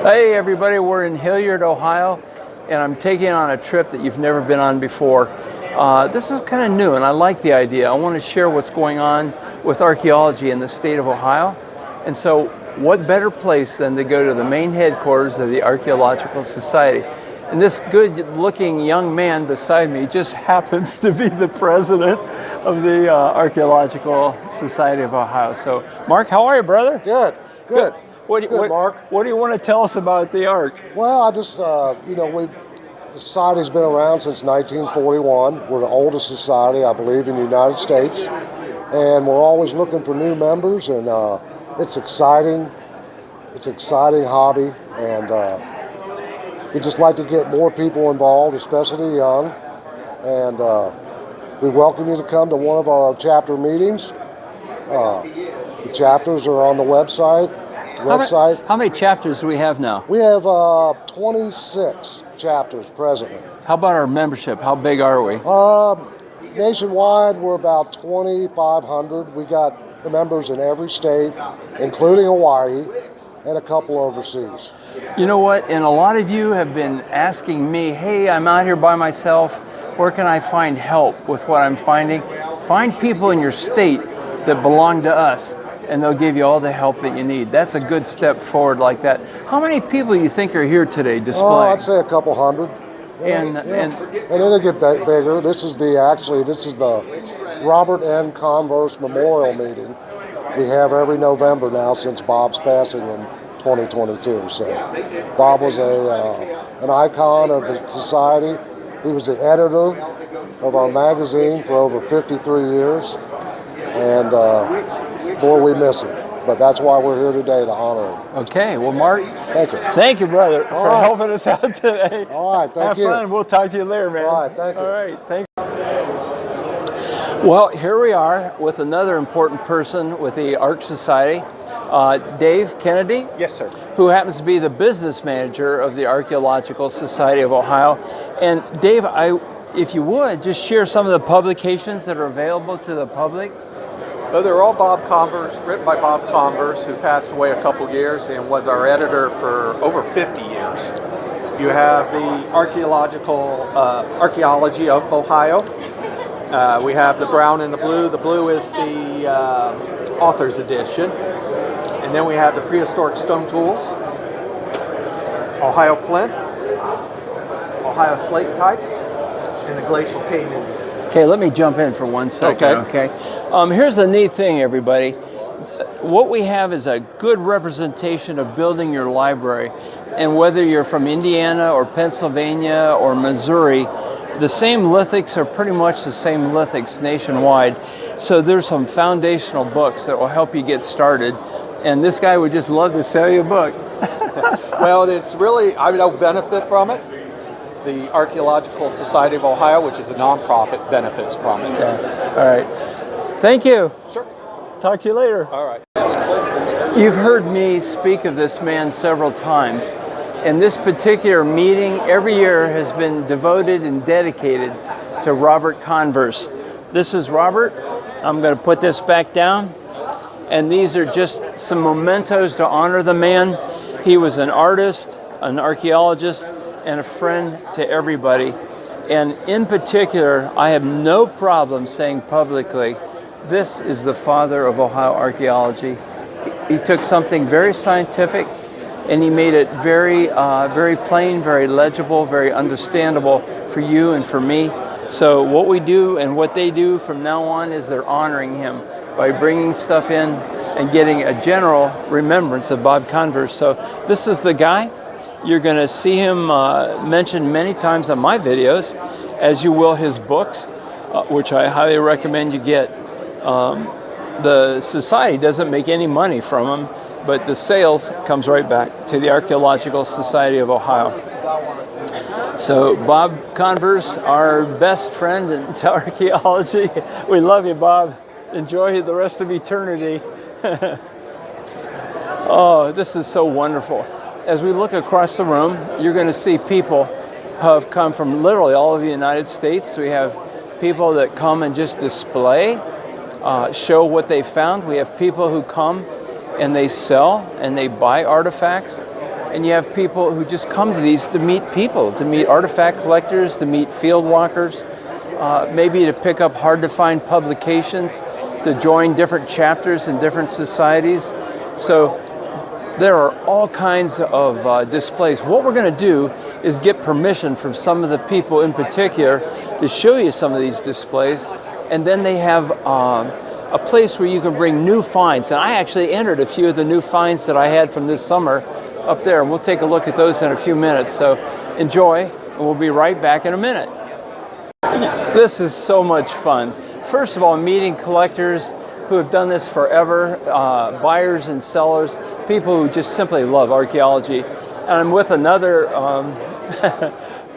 Hey everybody, we're in Hilliard, Ohio, and I'm taking on a trip that you've never been on before. This is kind of new, and I like the idea. I want to share what's going on with archaeology in the state of Ohio. And so what better place than to go to the main headquarters of the Archaeological Society. And this good-looking young man beside me just happens to be the president of the Archaeological Society of Ohio. So, Mark, how are you, brother? Good. Mark. What do you want to tell us about the Ark? Well, I just, the society's been around since 1941. We're the oldest society, I believe, in the United States. And we're always looking for new members, and it's exciting. It's an exciting hobby, and we just like to get more people involved, especially the young. And we welcome you to come to one of our chapter meetings. The chapters are on the website. How many chapters do we have now? We have 26 chapters presently. How about our membership? How big are we? Nationwide, we're about 2,500. We got members in every state, including Hawaii, and a couple overseas. You know what? And a lot of you have been asking me, hey, I'm out here by myself. Where can I find help with what I'm finding? Find people in your state that belong to us, and they'll give you all the help that you need. That's a good step forward like that. How many people do you think are here today displaying? Oh, I'd say a couple hundred. And it'll get bigger. This is the Robert N. Converse Memorial Meeting we have every November now since Bob's passing in 2022. So Bob was an icon of the society. He was the editor of our magazine for over 53 years. And boy, we miss him. But that's why we're here today, to honor him. Okay, well, Mark. Thank you. Thank you, brother, for helping us out today. All right, thank you. Have fun. We'll talk to you later, man. All right, thank you. All right, thank you. Well, here we are with another important person with the Ark Society, Dave Kennedy. Yes, sir. Who happens to be the business manager of the Archaeological Society of Ohio. And Dave, if you would, just share some of the publications that are available to the public. Well, they're all Bob Converse, written by Bob Converse, who passed away a couple years and was our editor for over 50 years. You have the Archaeology of Ohio. We have the brown and the blue. The blue is the author's edition. And then we have the prehistoric stone tools, Ohio flint, Ohio slate types, and the glacial cave Indians. Okay, let me jump in for 1 second, okay? Here's the neat thing, everybody. What we have is a good representation of building your library. And whether you're from Indiana or Pennsylvania or Missouri, the same lithics are pretty much the same lithics nationwide. So there's some foundational books that will help you get started. And this guy would just love to sell you a book. Well, it's really, I don't benefit from it. The Archaeological Society of Ohio, which is a nonprofit, benefits from it. Yeah. All right. Thank you. Sure. Talk to you later. All right. You've heard me speak of this man several times. And this particular meeting every year has been devoted and dedicated to Robert Converse. This is Robert. I'm going to put this back down. And these are just some mementos to honor the man. He was an artist, an archaeologist, and a friend to everybody. And in particular, I have no problem saying publicly, this is the father of Ohio archaeology. He took something very scientific and he made it very, very plain, very legible, very understandable for you and for me. So what we do and what they do from now on is they're honoring him by bringing stuff in and getting a general remembrance of Bob Converse. So this is the guy. You're going to see him mentioned many times on my videos, as you will his books, which I highly recommend you get. The society doesn't make any money from them, but the sales comes right back to the Archaeological Society of Ohio. So Bob Converse, our best friend in archaeology. We love you, Bob. Enjoy the rest of eternity. Oh, this is so wonderful. As we look across the room, you're going to see people who have come from literally all of the United States. We have people that come and just display, show what they found. We have people who come and they sell and they buy artifacts. and you have people who just come to these to meet people, to meet artifact collectors, to meet field walkers, maybe to pick up hard-to-find publications, to join different chapters in different societies. So there are all kinds of displays. What we're going to do is get permission from some of the people in particular to show you some of these displays, and then they have a place where you can bring new finds. And I actually entered a few of the new finds that I had from this summer up there, and we'll take a look at those in a few minutes. So enjoy, and we'll be right back in a minute. This is so much fun. First of all, meeting collectors who have done this forever, buyers and sellers, people who just simply love archaeology. And I'm with another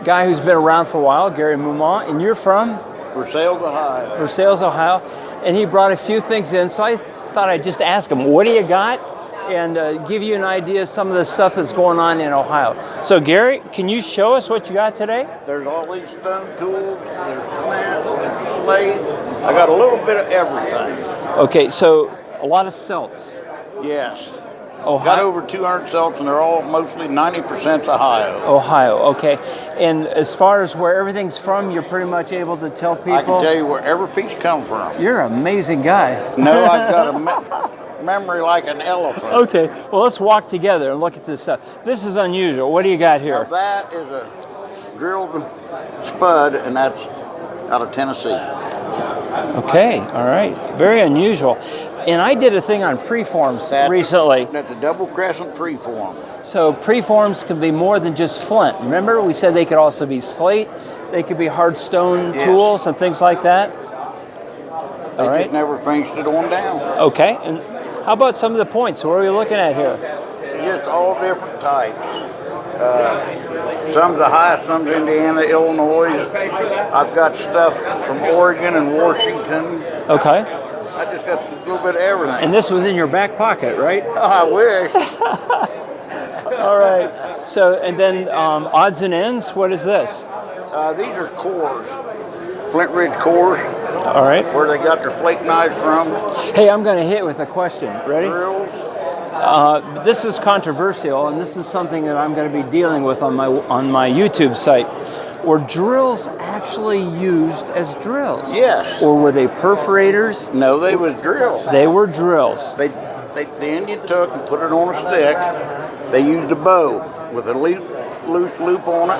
guy who's been around for a while, Gary Mumont, and you're from? Versailles, Ohio. Versailles, Ohio. And he brought a few things in, so I thought I'd just ask him, what do you got? And give you an idea of some of the stuff that's going on in Ohio. So Gary, can you show us what you got today? There's all these stone tools, there's flint, there's slate. I got a little bit of everything. Okay, so a lot of celts. Yes. Ohio? Got over 200 celts, and they're all mostly 90% Ohio. Ohio, okay. And as far as where everything's from, you're pretty much able to tell people? I can tell you where every piece comes from. You're an amazing guy. No, I've got a memory like an elephant. Okay, well, let's walk together and look at this stuff. This is unusual. What do you got here? Now that is a drilled spud, and that's out of Tennessee. Okay, all right. Very unusual. And I did a thing on preforms recently. That's a double crescent preform. So preforms can be more than just flint. Remember, we said they could also be slate. They could be hard stone tools and things like that. They just never finished it on down. Okay, and how about some of the points? What are we looking at here? Just all different types. Some's Ohio, some's Indiana, Illinois. I've got stuff from Oregon and Washington. Okay. I just got a little bit of everything. And this was in your back pocket, right? Oh, I wish. All right. So, and then odds and ends, what is this? These are cores, Flint Ridge cores. All right. Where they got their flake knives from. Hey, I'm going to hit with a question. Ready? Drills. This is controversial, and this is something that I'm going to be dealing with on my YouTube site. Were drills actually used as drills? Yes. Or were they perforators? No, they was drills. They were drills. The Indian took and put it on a stick. They used a bow with a loose loop on it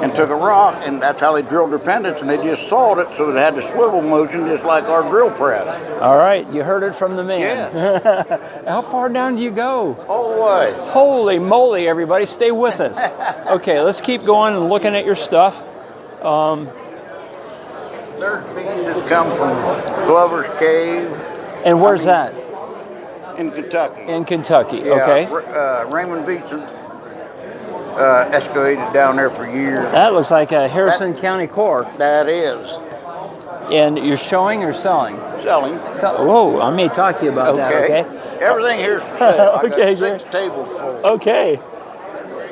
and took a rock, and that's how they drilled their pendants, and they just sawed it so it had the swivel motion just like our drill press. All right, you heard it from the man. Yes. How far down do you go? All the way. Holy moly, everybody, stay with us. Okay, let's keep going and looking at your stuff. There's beans that come from Glover's Cave. And where's that? In Kentucky. In Kentucky, Yeah, okay. Raymond Beetson excavated down there for years. That looks like a Harrison County core. That is. And you're showing or selling? Selling. Whoa, I may talk to you about that, okay? Everything here's for sale. I Okay, got 6 tables full. Okay.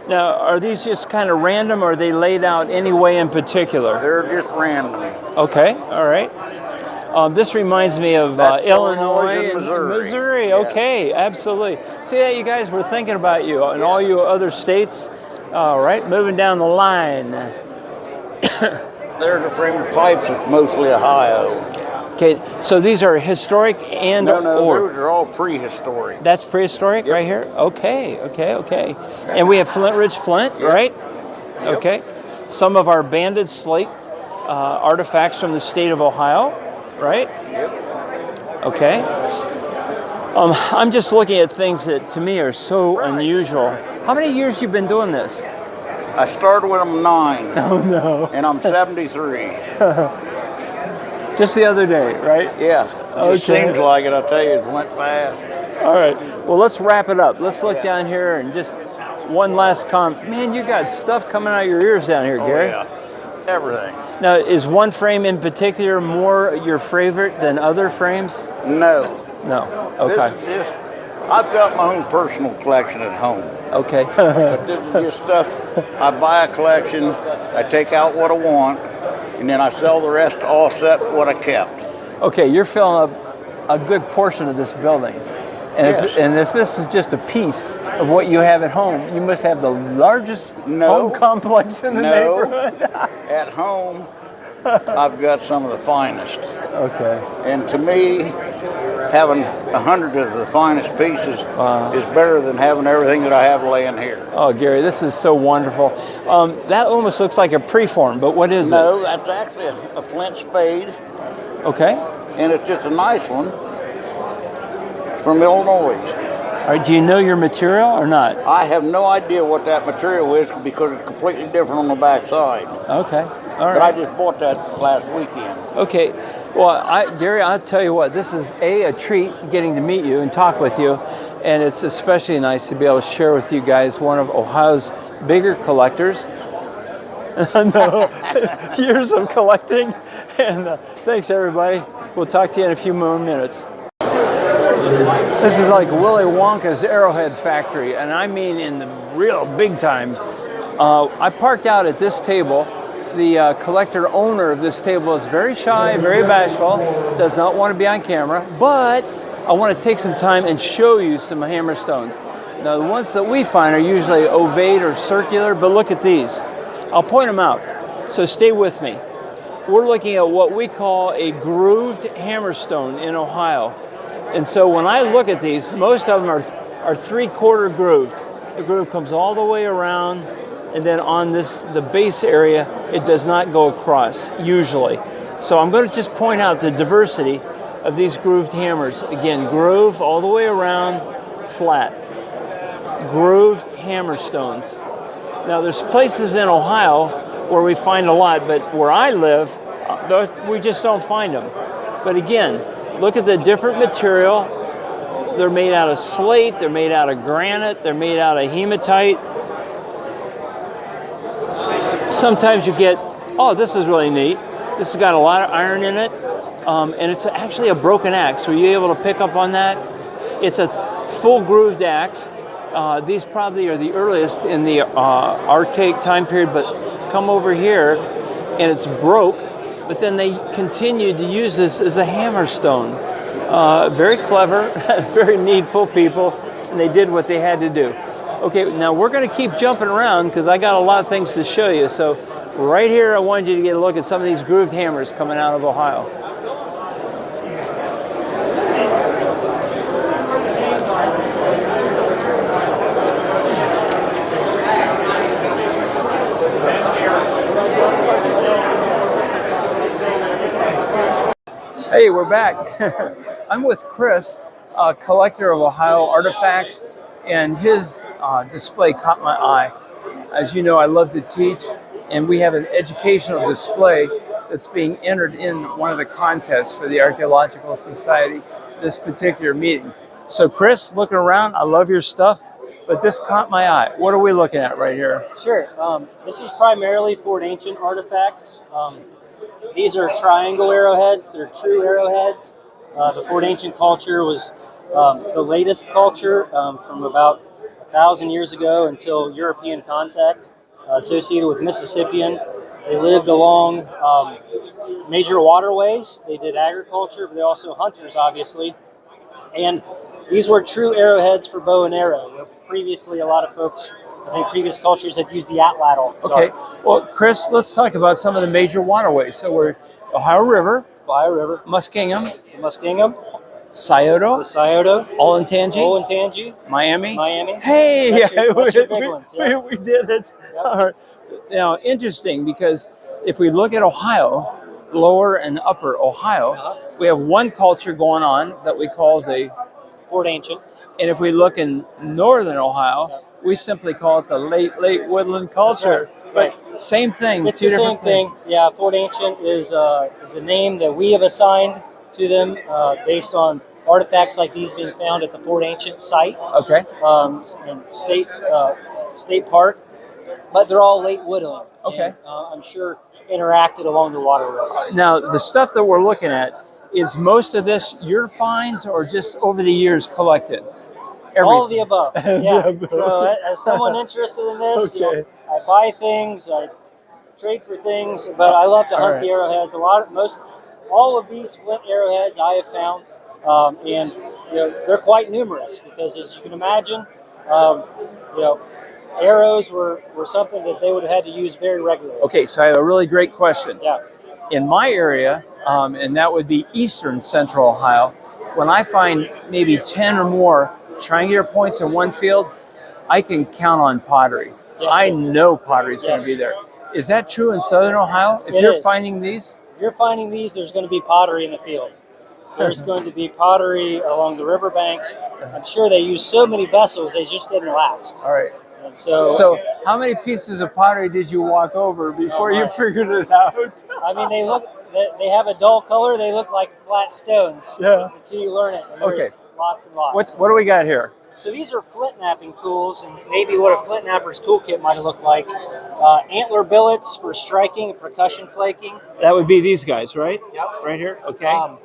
Now, are these just kind of random, or are they laid out any way in particular? They're just random. Okay, all right. This reminds me of Illinois and Missouri. Yeah. Okay, absolutely. See that, you guys? We're thinking about you and all you other states. All right, moving down the line. There's a frame of pipes that's mostly Ohio. Okay, so these are historic and No, or? those are all prehistoric. That's prehistoric right here? Okay. And we have Flint Ridge flint, right? Yep. Okay. Some of our banded slate artifacts from the state of Ohio, right? Yep. Okay. I'm just looking at things that to me are so unusual. How many years you been doing this? I started when I'm 9. Oh no. And I'm 73. Just the other day, right? Yeah. Just Okay. seems like it. I tell you, it went fast. All right. Well, let's wrap it up. Let's look down here and just one last comment. Man, you got stuff coming out of your ears down here, Gary. Oh, yeah. Everything. Now, is one frame in particular more your favorite than other frames? No. No. Okay. I've got my own personal collection at home. Okay. But this is just stuff. I buy a collection, I take out what I want, and then I sell the rest to offset what I kept. Okay, you're filling up a good portion of this building. And, Yes. and if this is just a piece of what you have at home, you must have the largest No. home complex in the No. neighborhood. At home, I've got some of the finest. Okay. And to me, having 100 of the finest pieces is better than having everything that I have laying here. Oh, Gary, this is so wonderful. That almost looks like a preform, but what is No, that's actually a flint spade, it? Okay. and it's just a nice one. It's from Illinois. All right, do you know your material or not? I have no idea what that material is because it's completely different on the back side. Okay. All But I right. just bought that last weekend. Okay. Well, Gary, I'll tell you what, this is a treat getting to meet you and talk with you. And it's especially nice to be able to share with you guys one of Ohio's bigger collectors. No, years of collecting. And thanks, everybody. We'll talk to you in a few more minutes. This is like Willy Wonka's Arrowhead Factory, and I mean in the real big time. I parked out at this table. The collector owner of this table is very shy, very bashful, does not want to be on camera, but I want to take some time and show you some Hammerstones. Now, the ones that we find are usually ovate or circular, but look at these. I'll point them out, so stay with me. We're looking at what we call a grooved hammerstone in Ohio. And so when I look at these, most of them are 3/4 grooved. The groove comes all the way around, and then on the base area, it does not go across, usually. So I'm going to just point out the diversity of these grooved hammers. Again, groove all the way around, flat. Grooved hammerstones. Now there's places in Ohio where we find a lot, but where I live, we just don't find them. But again, look at the different material. They're made out of slate, they're made out of granite, they're made out of hematite. Sometimes you get, oh, this is really neat. This has got a lot of iron in it, and it's actually a broken axe. Were you able to pick up on that? It's a full grooved axe. These probably are the earliest in the archaic time period, but come over here and it's broke, but then they continued to use this as a hammerstone. Very clever, very needful people, and they did what they had to do. Okay, now we're going to keep jumping around because I got a lot of things to show you. So right here, I wanted you to get a look at some of these grooved hammers coming out of Ohio. Hey, we're back. I'm with Chris, a collector of Ohio artifacts, and his display caught my eye. As you know, I love to teach, and we have an educational display that's being entered in one of the contests for the Archaeological Society this particular meeting. So Chris, looking around, I love your stuff, but this caught my eye. What are we looking at right here? Sure. This is primarily Fort Ancient artifacts. These are triangle arrowheads. They're true arrowheads. The Fort Ancient culture was the latest culture from about 1,000 years ago until European contact, associated with Mississippian. They lived along major waterways. They did agriculture, but they also hunters, obviously. And these were true arrowheads for bow and arrow. Previously, a lot of folks, I think previous cultures had used the atlatl. Okay, well, Chris, let's talk about some of the major waterways. So we're Ohio River, Muskingum, Scioto, Olentangy, Miami. Hey, that's your big ones, yeah. we did it. Yep. All right. Now, interesting, because if we look at Ohio, lower and upper Ohio, we have one culture going on that we call the Fort Ancient. And if we look in northern Ohio, we simply call it the late woodland culture. Right. But same thing. It's the same thing. Yeah, Fort Ancient is a name that we have assigned to them based on artifacts like these being found at the Fort Ancient site. Okay. And state park, but they're all late woodland. Okay. And, I'm sure interacted along the waterways. Now, the stuff that we're looking at, is most of this your finds or just over the years collected? Everything. All of the above. Yeah. So as someone interested in this, Okay. I buy things, I trade for things, but I love to hunt the arrowheads. All of these flint arrowheads I have found and they're quite numerous because, as you can imagine, you know, arrows were something that they would have had to use very regularly. Okay, so I have a really great question. Yeah. In my area, and that would be eastern central Ohio, when I find maybe 10 or more triangular points in one field, I can count on pottery. Yes, I sir. know pottery is going to be there. Is that true in southern Ohio? If you're finding these? If you're finding these, there's going to be pottery in the field. There's going to be pottery along the riverbanks. I'm sure they use so many vessels, they just didn't last. All right. And so how many pieces of pottery did you walk over before you figured it out? I mean, they have a dull color. They look like flat stones. Yeah. Until you learn it. And there's lots and lots. What do we got here? So these are flint knapping tools, and maybe what a flint knapper's toolkit might have looked like. Antler billets for striking and percussion flaking. That would be these guys, right? Yep. Right here. Okay.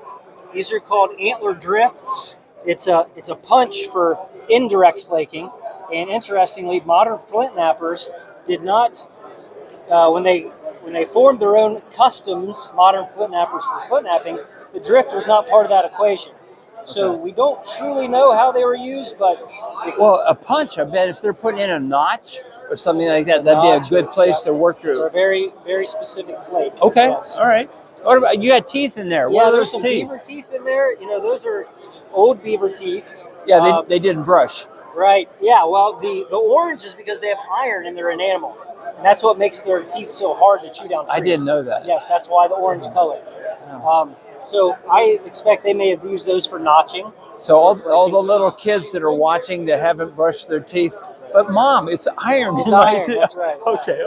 These are called antler drifts. It's a punch for indirect flaking. And interestingly, modern flint knappers did not, when they formed their own customs, modern flint knappers for flint knapping, the drift was not part of that equation. So we don't truly know how they were used, but it's a punch, I bet if they're putting in a notch or something like that, that'd be a good place to work through. a very, very specific flake. Okay, Yes. all right. What about, you got teeth in there. Yeah, What are there's those some teeth? beaver teeth in there. Those are old beaver teeth. Yeah, they didn't brush. Right. Yeah. Well, the orange is because they have iron in their enamel, and that's what makes their teeth so hard to chew down trees. I didn't know that. Yes, that's why the orange color. So I expect they may have used those for notching. So all the little kids that are watching that haven't brushed their teeth, but Mom, it's iron. It's iron. That's right. Okay.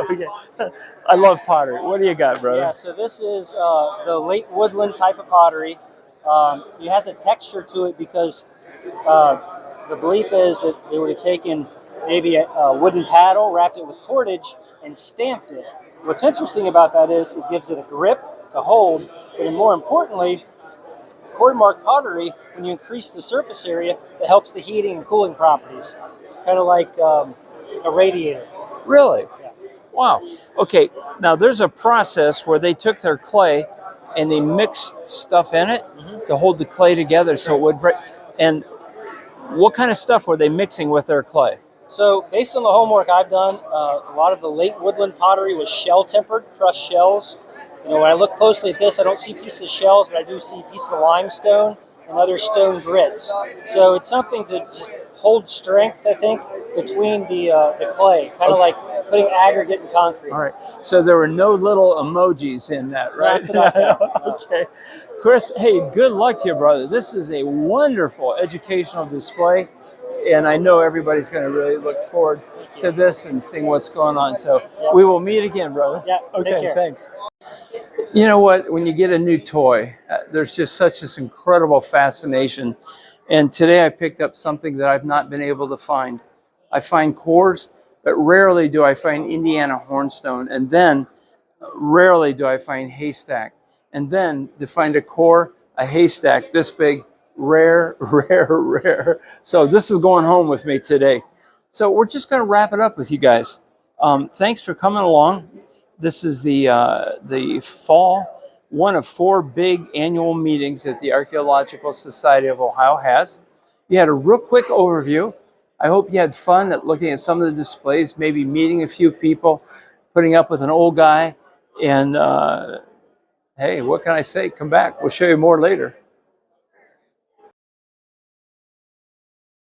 I love pottery. What do you got, brother? Yeah. So this is the late woodland type of pottery. It has a texture to it because the belief is that they would have taken maybe a wooden paddle, wrapped it with cordage, and stamped it. What's interesting about that is it gives it a grip to hold, but more importantly, cord mark pottery, when you increase the surface area, it helps the heating and cooling properties, kind of like a radiator. Really? Yeah. Wow. Okay. Now there's a process where they took their clay and they mixed stuff in it to hold the clay together so it would break. And what kind of stuff were they mixing with their clay? So based on the homework I've done, a lot of the late woodland pottery was shell tempered, crushed shells. When I look closely at this, I don't see pieces of shells, but I do see pieces of limestone and other stone grits. So it's something to just hold strength, I think, between the clay, kind of like putting aggregate in concrete. All right. So there were no little emojis in that, right? No. Okay. Chris, hey, good luck to you, brother. This is a wonderful educational display, and I know everybody's going to really look forward to this and seeing what's going on. So we will meet again, brother. Yeah, okay, take care. Thanks. You know what? When you get a new toy, there's just such this incredible fascination. And today I picked up something that I've not been able to find. I find cores, but rarely do I find Indiana hornstone. And then rarely do I find haystack. And then to find a core, a haystack this big, rare, rare, rare. So this is going home with me today. So we're just going to wrap it up with you guys. Thanks for coming along. This is the fall, one of 4 big annual meetings that the Archaeological Society of Ohio has. You had a real quick overview. I hope you had fun at looking at some of the displays, maybe meeting a few people, putting up with an old guy. And hey, what can I say? Come back. We'll show you more later.